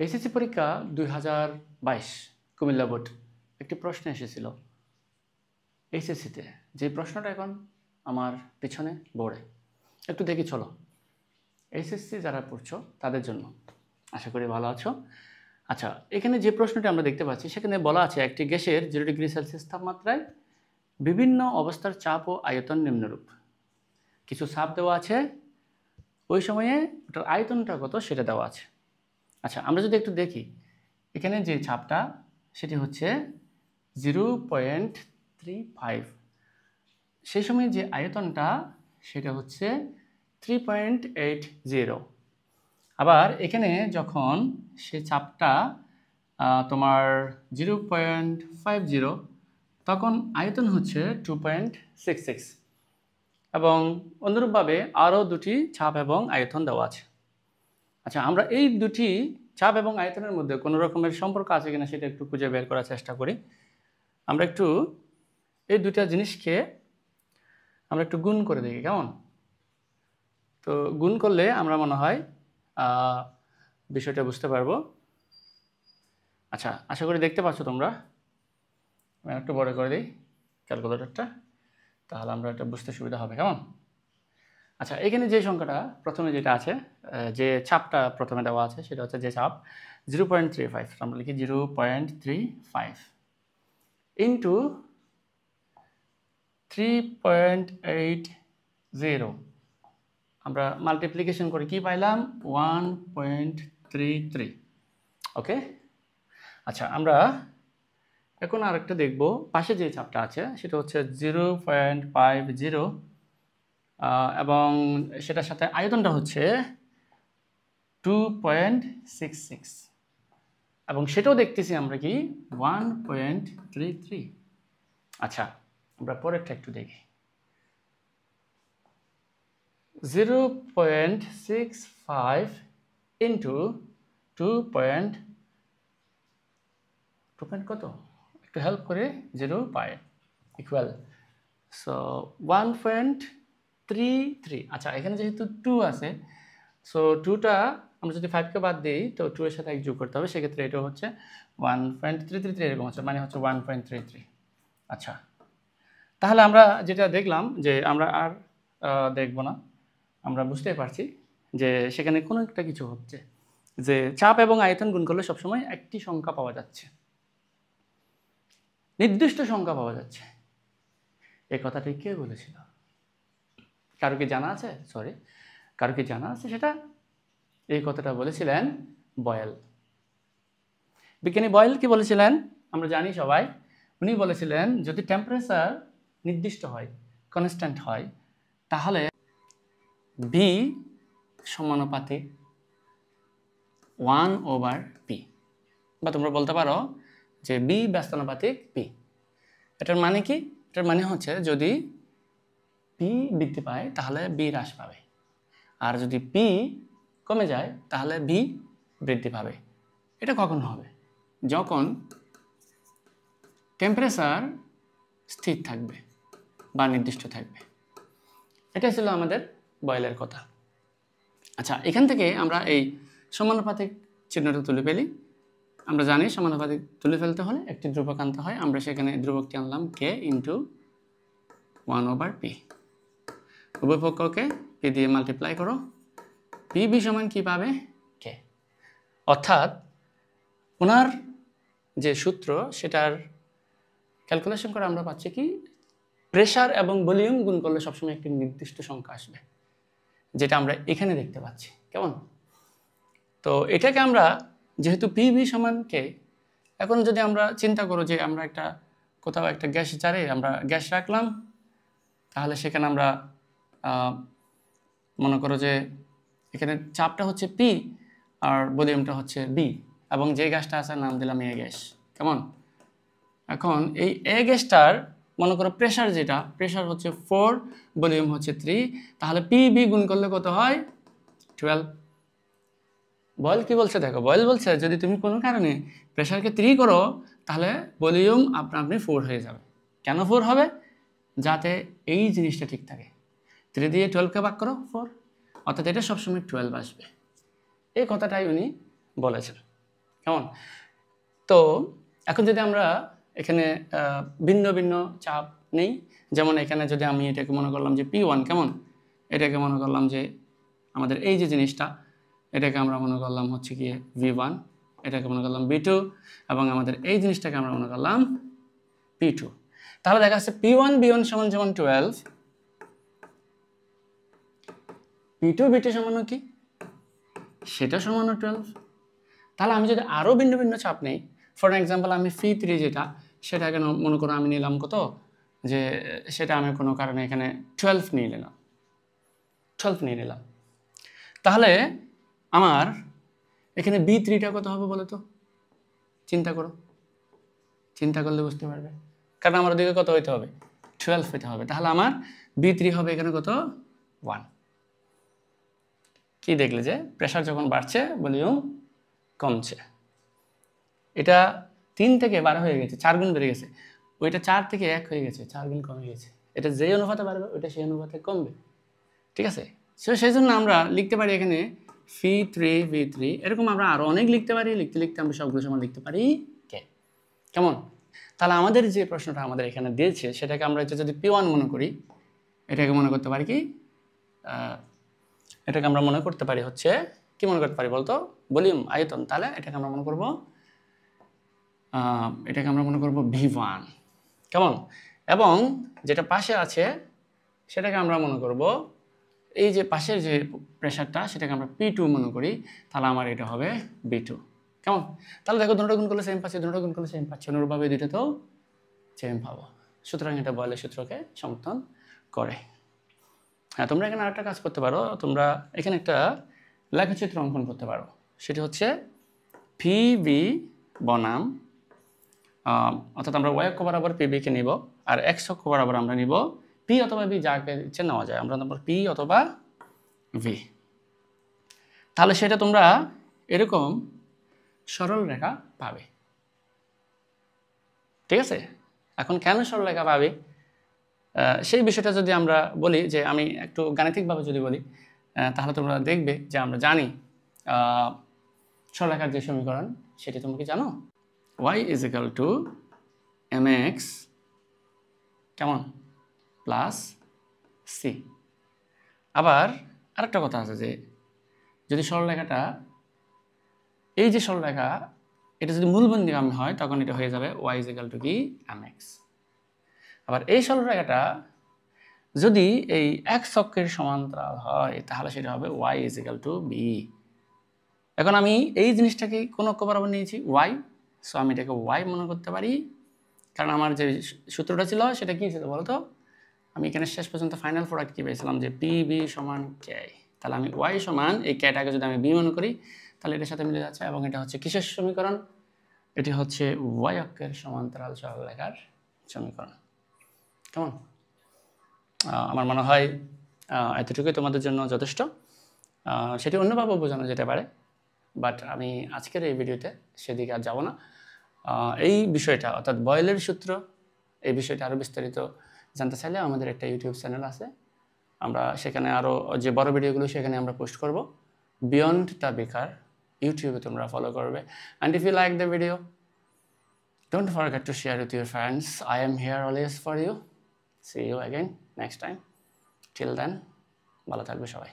SSC পরীক্ষা 2022 Comilla board একটি প্রশ্ন এসেছিল এইচএসসিতে, যে প্রশ্নটা এখন আমার পিছনে বোর্ডে। একটু দেখি চলো। এইচএসসি যারা পড়ছো তাদের জন্য, আশা করি ভালো আছো। আচ্ছা, এখানে যে প্রশ্নটি আমরা দেখতে পাচ্ছি সেখানে বলা আছে একটি গ্যাসের 0 ডিগ্রি সেলসিয়াস তাপমাত্রায় বিভিন্ন অবস্থার চাপ ও আয়তন নিম্নরূপ। কিছু চাপ দেওয়া আছে, ওই সময়ে ওটার আয়তনটা কত সেটা দেওয়া আছে। আচ্ছা, আমরা যদি একটু দেখি, এখানে যে চাপটা সেটি হচ্ছে 0.35, সেই সময় যে আয়তনটা সেটা হচ্ছে 3.80। আবার এখানে যখন সে চাপটা তোমার 0.50, তখন আয়তন হচ্ছে 2.66, এবং অনুরূপভাবে আরও দুটি চাপ এবং আয়তন দেওয়া আছে। আচ্ছা, আমরা এই দুটি চাপ এবং আয়তনের মধ্যে কোনো রকমের সম্পর্ক আছে কিনা সেটা একটু খুঁজে বের করার চেষ্টা করি। আমরা একটু এই দুটা জিনিসকে আমরা একটু গুণ করে দেখি, কেমন? তো গুণ করলে আমরা মনে হয় বিষয়টা বুঝতে পারবো। আচ্ছা, আশা করি দেখতে পাচ্ছ তোমরা। আমি একটু বড় করে দিই ক্যালকুলেটরটা, তাহলে আমরা এটা বুঝতে সুবিধা হবে, কেমন? আচ্ছা, এখানে যে সংখ্যাটা প্রথমে যেটা আছে, যে চাপটা প্রথমে দেওয়া আছে সেটা হচ্ছে যে চাপ 0.35, আমরা লিখি 0.35 ইন্টু 3.80, আমরা মাল্টিপ্লিকেশন করে কি পাইলাম? 1.33। ওকে। আচ্ছা, আমরা এখন আরেকটা দেখব, পাশে যে চাপটা আছে সেটা হচ্ছে 0.50, এবং সেটার সাথে আয়তনটা হচ্ছে 2.66, এবং সেটাও দেখতেছি আমরা কি 1.33। আচ্ছা, আমরা পরেরটা একটু দেখি। 0.65 ইন্টু 2 কত, একটু হেল্প করে 0 পাই ইকুয়াল, সো 1.33। আচ্ছা, এখানে যেহেতু 2 আছে, সো 2টা আমরা যদি 5কে বাদ দিই তো 2 এর সাথে 1 যোগ করতে হবে, সেক্ষেত্রে এটা হচ্ছে 1.333, এরকম হচ্ছে, মানে হচ্ছে 1.33। আচ্ছা, তাহলে আমরা যেটা দেখলাম যে আমরা আর দেখব না, আমরা বুঝতেই পারছি যে সেখানে কোনো একটা কিছু হচ্ছে, যে চাপ এবং আয়তন গুণ করলে সবসময় একটি সংখ্যা পাওয়া যাচ্ছে, নির্দিষ্ট সংখ্যা পাওয়া যাচ্ছে। এই কথাটি কে বলেছিল? কারো কি জানা আছে? কারো কি জানা আছে সেটা? এই কথাটা বলেছিলেন বয়েল। বিজ্ঞানী বয়েল কি বলেছিলেন আমরা জানি সবাই। উনি বলেছিলেন যদি টেম্পারেচার নির্দিষ্ট হয়, কনস্ট্যান্ট হয়, তাহলে বি সমানুপাতিক 1/p, বা তোমরা বলতে পারো যে বি ব্যস্তানুপাতিক পি। এটার মানে কি? এটার মানে হচ্ছে যদি পি বৃদ্ধি পায় তাহলে বি হ্রাস পাবে, আর যদি পি কমে যায় তাহলে বি বৃদ্ধি পাবে। এটা কখন হবে? যখন টেম্পারেচার স্থির থাকবে বা নির্দিষ্ট থাকবে। এটা ছিল আমাদের বয়েলের কথা। আচ্ছা, এখান থেকে আমরা এই সমানুপাতিক চিহ্নটা তুলে ফেলি। আমরা জানি সমানুপাতিক তুলে ফেলতে হলে একটি ধ্রুবক আনতে হয়। আমরা সেখানে ধ্রুবকটি আনলাম কে ইন্টু 1/p। উভয় পক্ষকে পি দিয়ে মাল্টিপ্লাই করো, পি বি সমান কি পাবে? কে। অর্থাৎ ওনার যে সূত্র সেটার ক্যালকুলেশন করে আমরা পাচ্ছি কি, প্রেসার এবং ভলিউম গুণ করলে সবসময় একটি নির্দিষ্ট সংখ্যা আসবে, যেটা আমরা এখানে দেখতে পাচ্ছি, কেমন? তো এটাকে আমরা যেহেতু পি ভি সমান কে, এখন যদি আমরা চিন্তা করো যে আমরা একটা কোথাও একটা গ্যাস জারে আমরা গ্যাস রাখলাম, তাহলে সেখানে আমরা মনে করো যে এখানে চাপটা হচ্ছে পি আর ভলিউমটা হচ্ছে বি, এবং যে গ্যাসটা আছে নাম দিলাম এ গ্যাস, কেমন? এখন এই এ গ্যাসটার মনে করো প্রেসার, যেটা প্রেসার হচ্ছে 4, ভলিউম হচ্ছে 3, তাহলে পি বি গুণ করলে কত হয়? 12। বয়েল কি বলছে দেখো, বয়েল বলছে যদি তুমি কোনো কারণে প্রেসারকে 3 করো তাহলে ভলিউম আপনা আপনি 4 হয়ে যাবে। কেন 4 হবে? যাতে এই জিনিসটা ঠিক থাকে। 3 দিয়ে 12কে ভাগ করো 4, অর্থাৎ এটা সবসময় 12 আসবে। এই কথাটাই উনি বলেছেন। কেমন? তো এখন যদি আমরা এখানে ভিন্ন ভিন্ন চাপ নেই, যেমন এখানে যদি আমি এটাকে মনে করলাম যে P1, কেমন? এটাকে মনে করলাম যে আমাদের এই যে জিনিসটা, এটাকে আমরা মনে করলাম হচ্ছে গিয়ে V1, এটাকে মনে করলাম V2, এবং আমাদের এই জিনিসটাকে আমরা মনে করলাম P2। তাহলে দেখা যাচ্ছে P1 B1 সমান যেমন 12, P2 B2 সমান কি? সেটা সমান 12। তাহলে আমি যদি আরও ভিন্ন ভিন্ন চাপ নেই, ফর এক্সাম্পল আমি P3 যেটা, সেটাকে মনে করো আমি নিলাম কত, যে সেটা আমি কোনো কারণে এখানে 12 নিয়ে নিলাম। তাহলে আমার এখানে B3টা কত হবে বলো তো? চিন্তা করলে বুঝতে পারবে, কারণ আমার ওদিকে কত হইতে হবে? 12 হইতে হবে। তাহলে আমার B3 হবে এখানে কত? 1। কি দেখলে যে প্রেশার যখন বাড়ছে ভলিউম কমছে। এটা 3 থেকে 12 হয়ে গেছে, 4 গুণ বেড়ে গেছে। ওইটা 4 থেকে 1 হয়ে গেছে, 4 গুণ কমে গেছে। এটা যেই অনুপাতে বাড়বে ওইটা সেই অনুপাতে কমবে, ঠিক আছে? সেই জন্য আমরা লিখতে পারি এখানে P3 V3, এরকম আমরা আরও অনেক লিখতে পারি। লিখতে আমরা সবগুলো সমান লিখতে পারি কেমন? তাহলে আমাদের যে প্রশ্নটা আমাদের এখানে দিয়েছে সেটাকে আমরা যদি P1 মনে করি, এটাকে মনে করতে পারি কি? এটাকে আমরা মনে করতে পারি হচ্ছে কি মনে করতে পারি বলতো? ভলিউম, আয়তন। তাহলে এটাকে আমরা মনে করব V1, কেমন? এবং যেটা পাশে আছে সেটাকে আমরা মনে করব, এই যে পাশের যে প্রেশারটা সেটাকে আমরা P2 মনে করি। তাহলে আমার এটা হবে B2, কেমন? তাহলে দেখো দুটো গুণ করলে সেম পাচ্ছি, দুটো গুণ করলে সেম পাচ্ছি, অনুরূপভাবে দুটোতেও সেম পাবো। সুতরাং এটা বয়লের সূত্রকে সমর্থন করে। হ্যাঁ, তোমরা এখানে আরেকটা কাজ করতে পারো, তোমরা এখানে একটা লেখচিত্র অঙ্কন করতে পারো। সেটি হচ্ছে PV বনাম, অর্থাৎ আমরা y অক্ষ বরাবর PB-কে নিব, আর x অক্ষ বরাবর আমরা নিব P অথবা V, যাকে ইচ্ছে নেওয়া যায়। আমরা নেব P অথবা V। তাহলে সেটা তোমরা এরকম সরল রেখা পাবে, ঠিক আছে? এখন কেন সরল রেখা পাবে সেই বিষয়টা যদি আমরা বলি, যে আমি একটু গাণিতিকভাবে যদি বলি, তাহলে তোমরা দেখবে যে আমরা জানি সরলরেখার যে সমীকরণ সেটি তোমরা কি জানো? y = mx, কেমন, প্লাস c। আবার আরেকটা কথা আছে যে যদি সরলরেখাটা, এই যে সরলরেখা, এটা যদি মূলবিন্দুগামী হয় তখন এটা হয়ে যাবে y = কি? mx। আবার এই সরলরেখাটা যদি এই x অক্ষের সমান্তরাল হয় তাহলে সেটা হবে y = b। এখন আমি এই জিনিসটাকে কোন অক্ষ বরাবর নিয়েছি? y, সো আমি এটাকে y মনে করতে পারি, কারণ আমার যে সূত্রটা ছিল সেটা কি ছিল বলো তো? আমি এখানে শেষ পর্যন্ত ফাইনাল প্রোডাক্ট কি পেয়েছিলাম, যে PB = k। তাহলে আমি y সমান এই kটাকে যদি আমি b মনে করি তাহলে এটার সাথে মিলে যাচ্ছে, এবং এটা হচ্ছে কিসের সমীকরণ? এটি হচ্ছে y অক্ষের সমান্তরাল সরলরেখার সমীকরণ, কেমন? আমার মনে হয় এতটুকুই তোমাদের জন্য যথেষ্ট। সেটি অন্যভাবেও বোঝানো যেতে পারে, বাট আমি আজকের এই ভিডিওতে সেদিকে আর যাব না। এই বিষয়টা অর্থাৎ বয়েলের সূত্র, এই বিষয়টা আরও বিস্তারিত জানতে চাইলে আমাদের একটা ইউটিউব চ্যানেল আছে, আমরা সেখানে আরও যে বড় ভিডিওগুলো সেখানে আমরা পোস্ট করব। বিয়ন্ড দ্য বেকার ইউটিউবে তোমরা ফলো করবে। And if you like the video, don't forget to share with your friends. I am here always for you. See you again next time. Till then, ভালো থাকবে সবাই।